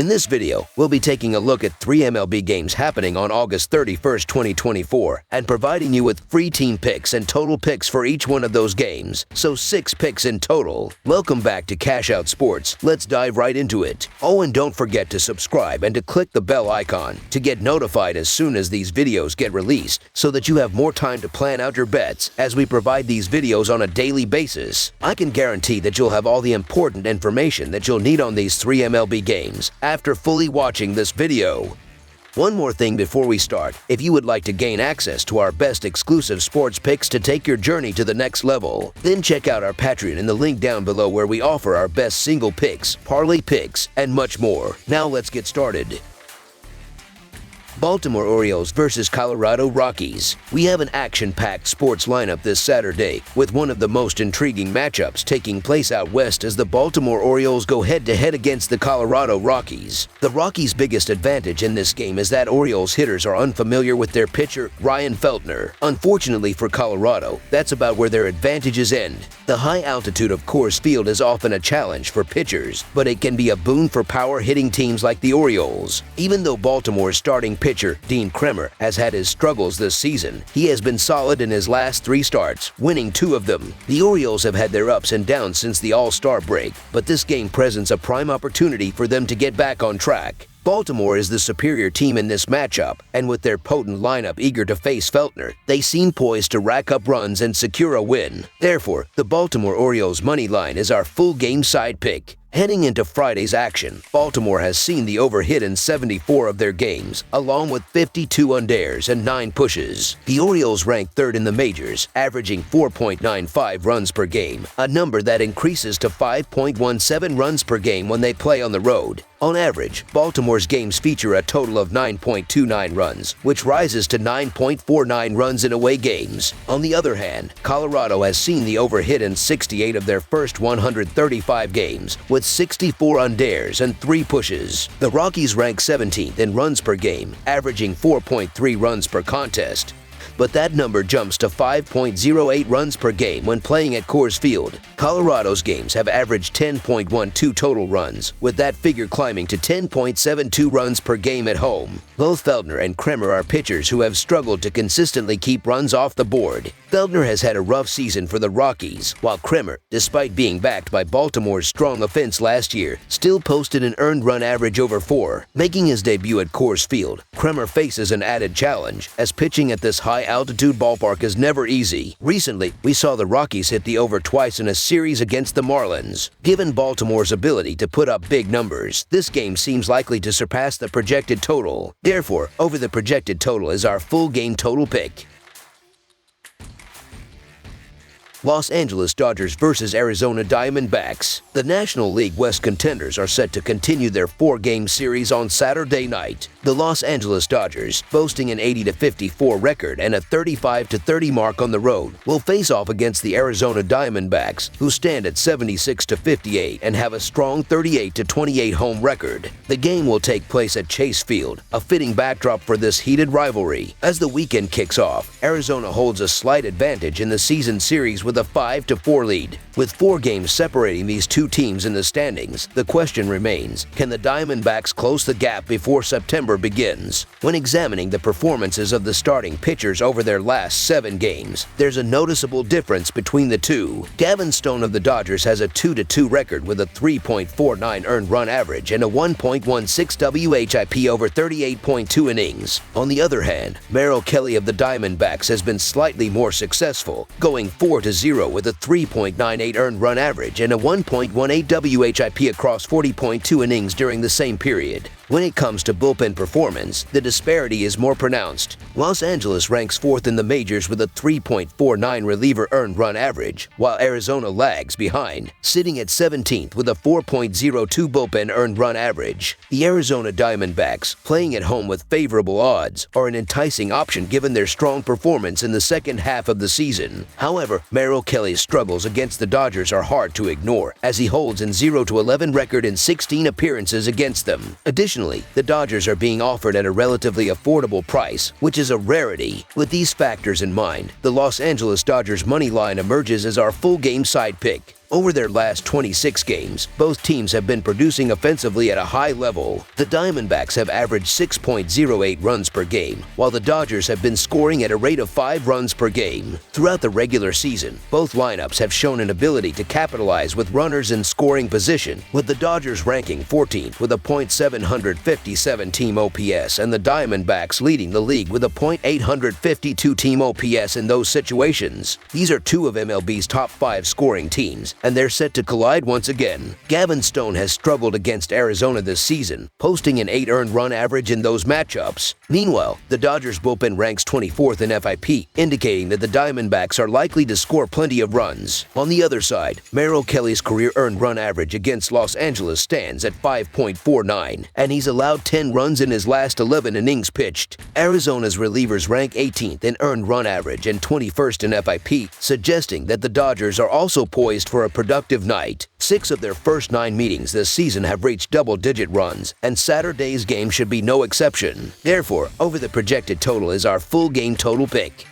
In this video, we'll be taking a look at 3 MLB games happening on August 31st, 2024, and providing you with free team picks and total picks for each one of those games, so 6 picks in total. Welcome back to Cash Out Sports. Let's dive right into it. Oh, and don't forget to subscribe and to click the bell icon to get notified as soon as these videos get released, so that you have more time to plan out your bets as we provide these videos on a daily basis. I can guarantee that you'll have all the important information that you'll need on these 3 MLB games after fully watching this video. One more thing before we start: if you would like to gain access to our best exclusive sports picks to take your journey to the next level, then check out our Patreon in the link down below, where we offer our best single picks, parlay picks, and much more. Now let's get started. Baltimore Orioles versus Colorado Rockies. We have an action-packed sports lineup this Saturday, with one of the most intriguing matchups taking place out west as the Baltimore Orioles go head-to-head against the Colorado Rockies. The Rockies' biggest advantage in this game is that Orioles hitters are unfamiliar with their pitcher, Ryan Feltner. Unfortunately for Colorado, that's about where their advantages end. The high altitude of Coors Field is often a challenge for pitchers, but it can be a boon for power-hitting teams like the Orioles. Even though Baltimore's starting pitcher, Dean Kremer, has had his struggles this season, he has been solid in his last 3 starts, winning 2 of them. The Orioles have had their ups and downs since the All-Star break, but this game presents a prime opportunity for them to get back on track. Baltimore is the superior team in this matchup, and with their potent lineup eager to face Feltner, they seem poised to rack up runs and secure a win. Therefore, the Baltimore Orioles money line is our full game side pick. Heading into Friday's action, Baltimore has seen the over hit in 74 of their games, along with 52 undares and 9 pushes. The Orioles rank 3rd in the majors, averaging 4.95 runs per game, a number that increases to 5.17 runs per game when they play on the road. On average, Baltimore's games feature a total of 9.29 runs, which rises to 9.49 runs in away games. On the other hand, Colorado has seen the over hit in 68 of their first 135 games, with 64 undares and 3 pushes. The Rockies rank 17th in runs per game, averaging 4.3 runs per contest. But that number jumps to 5.08 runs per game when playing at Coors Field. Colorado's games have averaged 10.12 total runs, with that figure climbing to 10.72 runs per game at home. Both Feltner and Kremer are pitchers who have struggled to consistently keep runs off the board. Feltner has had a rough season for the Rockies, while Kremer, despite being backed by Baltimore's strong offense last year, still posted an earned run average over 4. Making his debut at Coors Field, Kremer faces an added challenge, as pitching at this high-altitude ballpark is never easy. Recently, we saw the Rockies hit the over twice in a series against the Marlins. Given Baltimore's ability to put up big numbers, this game seems likely to surpass the projected total. Therefore, over the projected total is our full game total pick. Los Angeles Dodgers versus Arizona Diamondbacks. The National League West contenders are set to continue their 4-game series on Saturday night. The Los Angeles Dodgers, boasting an 80-54 record and a 35-30 mark on the road, will face off against the Arizona Diamondbacks, who stand at 76-58 and have a strong 38-28 home record. The game will take place at Chase Field, a fitting backdrop for this heated rivalry. As the weekend kicks off, Arizona holds a slight advantage in the season series with a 5-4 lead. With 4 games separating these 2 teams in the standings, the question remains: can the Diamondbacks close the gap before September begins? When examining the performances of the starting pitchers over their last 7 games, there's a noticeable difference between the two. Gavin Stone of the Dodgers has a 2-2 record with a 3.49 earned run average and a 1.16 WHIP over 38.2 innings. On the other hand, Merrill Kelly of the Diamondbacks has been slightly more successful, going 4-0 with a 3.98 earned run average and a 1.18 WHIP across 40.2 innings during the same period. When it comes to bullpen performance, the disparity is more pronounced. Los Angeles ranks 4th in the majors with a 3.49 reliever earned run average, while Arizona lags behind, sitting at 17th with a 4.02 bullpen earned run average. The Arizona Diamondbacks, playing at home with favorable odds, are an enticing option given their strong performance in the second half of the season. However, Merrill Kelly's struggles against the Dodgers are hard to ignore, as he holds an 0-11 record in 16 appearances against them. Additionally, the Dodgers are being offered at a relatively affordable price, which is a rarity. With these factors in mind, the Los Angeles Dodgers money line emerges as our full game side pick. Over their last 26 games, both teams have been producing offensively at a high level. The Diamondbacks have averaged 6.08 runs per game, while the Dodgers have been scoring at a rate of 5 runs per game. Throughout the regular season, both lineups have shown an ability to capitalize with runners in scoring position, with the Dodgers ranking 14th with a .757 team OPS and the Diamondbacks leading the league with a .852 team OPS in those situations. These are two of MLB's top 5 scoring teams, and they're set to collide once again. Gavin Stone has struggled against Arizona this season, posting an 8 earned run average in those matchups. Meanwhile, the Dodgers bullpen ranks 24th in FIP, indicating that the Diamondbacks are likely to score plenty of runs. On the other side, Merrill Kelly's career earned run average against Los Angeles stands at 5.49, and he's allowed 10 runs in his last 11 innings pitched. Arizona's relievers rank 18th in earned run average and 21st in FIP, suggesting that the Dodgers are also poised for a productive night. 6 of their first 9 meetings this season have reached double-digit runs, and Saturday's game should be no exception. Therefore, over the projected total is our full game total pick.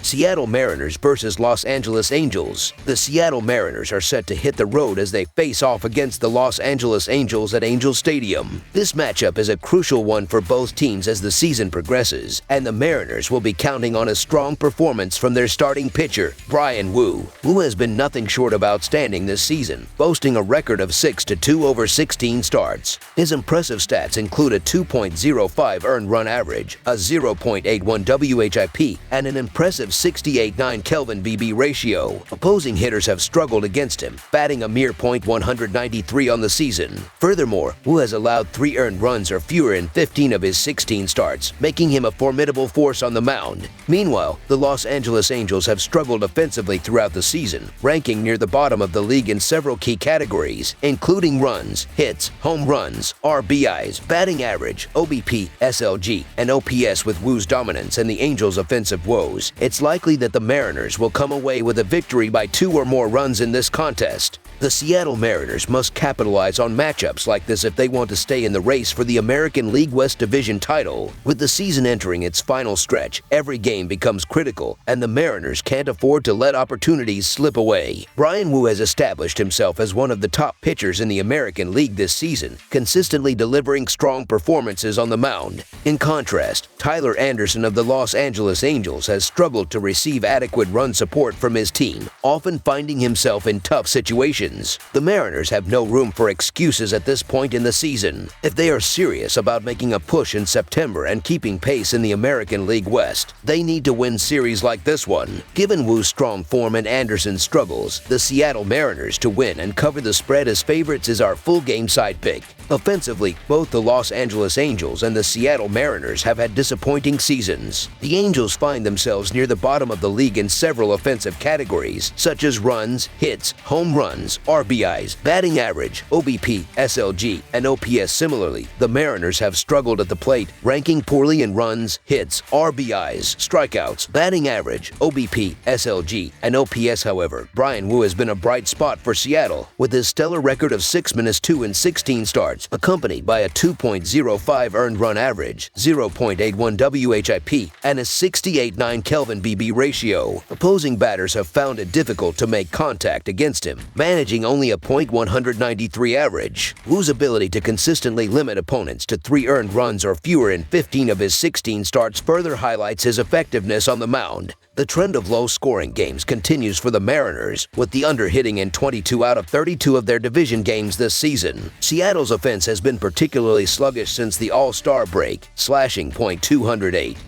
Seattle Mariners versus Los Angeles Angels. The Seattle Mariners are set to hit the road as they face off against the Los Angeles Angels at Angel Stadium. This matchup is a crucial one for both teams as the season progresses, and the Mariners will be counting on a strong performance from their starting pitcher, Bryan Woo, who has been nothing short of outstanding this season, boasting a record of 6-2 over 16 starts. His impressive stats include a 2.05 earned run average, a 0.81 WHIP, and an impressive 68.9 Kelvin BB ratio. Opposing hitters have struggled against him, batting a mere .193 on the season. Furthermore, Woo has allowed 3 earned runs or fewer in 15 of his 16 starts, making him a formidable force on the mound. Meanwhile, the Los Angeles Angels have struggled offensively throughout the season, ranking near the bottom of the league in several key categories, including runs, hits, home runs, RBIs, batting average, OBP, SLG, and OPS. With Woo's dominance and the Angels' offensive woes, it's likely that the Mariners will come away with a victory by 2 or more runs in this contest. The Seattle Mariners must capitalize on matchups like this if they want to stay in the race for the American League West Division title. With the season entering its final stretch, every game becomes critical, and the Mariners can't afford to let opportunities slip away. Bryan Woo has established himself as one of the top pitchers in the American League this season, consistently delivering strong performances on the mound. In contrast, Tyler Anderson of the Los Angeles Angels has struggled to receive adequate run support from his team, often finding himself in tough situations. The Mariners have no room for excuses at this point in the season. If they are serious about making a push in September and keeping pace in the American League West, they need to win series like this one. Given Woo's strong form and Anderson's struggles, the Seattle Mariners to win and cover the spread as favorites is our full game side pick. Offensively, both the Los Angeles Angels and the Seattle Mariners have had disappointing seasons. The Angels find themselves near the bottom of the league in several offensive categories, such as runs, hits, home runs, RBIs, batting average, OBP, SLG, and OPS. Similarly, the Mariners have struggled at the plate, ranking poorly in runs, hits, RBIs, strikeouts, batting average, OBP, SLG, and OPS. However, Bryan Woo has been a bright spot for Seattle, with his stellar record of 6-2 in 16 starts, accompanied by a 2.05 earned run average, 0.81 WHIP, and a 68.9 Kelvin BB ratio. Opposing batters have found it difficult to make contact against him, managing only a .193 average. Woo's ability to consistently limit opponents to 3 earned runs or fewer in 15 of his 16 starts further highlights his effectiveness on the mound. The trend of low-scoring games continues for the Mariners, with the under-hitting in 22 out of 32 of their division games this season. Seattle's offense has been particularly sluggish since the All-Star break, slashing .208.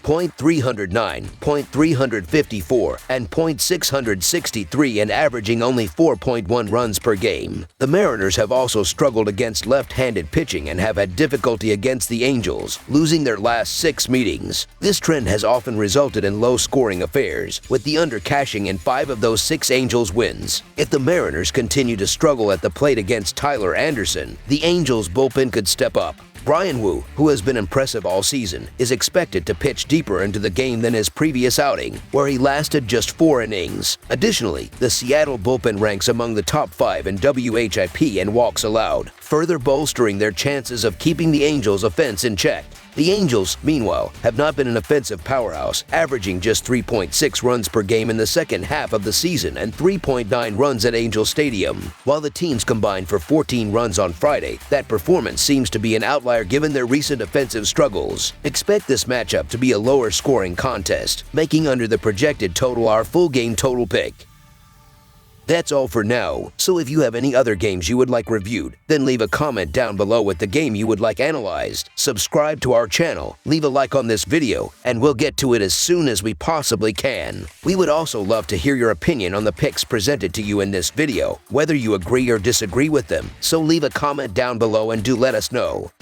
.309, .354, and .663 and averaging only 4.1 runs per game. The Mariners have also struggled against left-handed pitching and have had difficulty against the Angels, losing their last 6 meetings. This trend has often resulted in low-scoring affairs, with the under cashing in 5 of those 6 Angels wins. If the Mariners continue to struggle at the plate against Tyler Anderson, the Angels bullpen could step up. Bryan Woo, who has been impressive all season, is expected to pitch deeper into the game than his previous outing, where he lasted just 4 innings. Additionally, the Seattle bullpen ranks among the top 5 in WHIP and walks allowed, further bolstering their chances of keeping the Angels' offense in check. The Angels, meanwhile, have not been an offensive powerhouse, averaging just 3.6 runs per game in the second half of the season and 3.9 runs at Angel Stadium. While the teams combined for 14 runs on Friday, that performance seems to be an outlier given their recent offensive struggles. Expect this matchup to be a lower-scoring contest, making under the projected total our full game total pick. That's all for now, so if you have any other games you would like reviewed, then leave a comment down below with the game you would like analyzed. Subscribe to our channel, leave a like on this video, and we'll get to it as soon as we possibly can. We would also love to hear your opinion on the picks presented to you in this video, whether you agree or disagree with them, so leave a comment down below and do let us know.